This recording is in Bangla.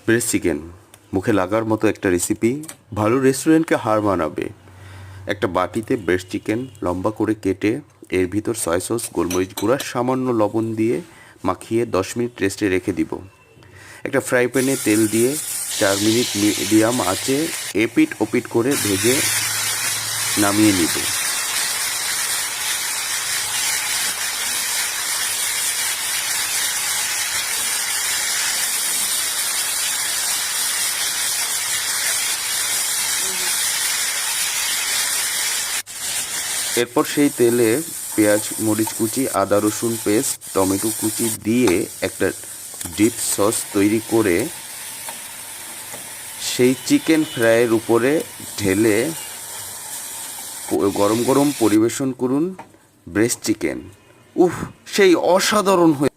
ব্রেস্ট চিকেন মুখে লাগার মতো একটা রেসিপি, ভালো রেস্টুরেন্টকে হার মানাবে। একটা বাটিতে ব্রেস্ট চিকেন লম্বা করে কেটে এর ভিতর সয়া সস, গোলমরিচ গুঁড়া, সামান্য লবণ দিয়ে মাখিয়ে 10 মিনিট রেস্টে রেখে দিব। একটা ফ্রাই প্যানে তেল দিয়ে 4 মিনিট মিডিয়াম আঁচে এপিট ওপিট করে ভেজে নামিয়ে নিব। এরপর সেই তেলে পেঁয়াজ, মরিচ কুচি, আদা রসুন পেস্ট, টমেটো কুচি দিয়ে একটা ডিপ সস তৈরি করে সেই চিকেন ফ্রাইয়ের উপরে ঢেলে গরম গরম পরিবেশন করুন ব্রেস্ট চিকেন। উফ, সেই অসাধারণ হয়ে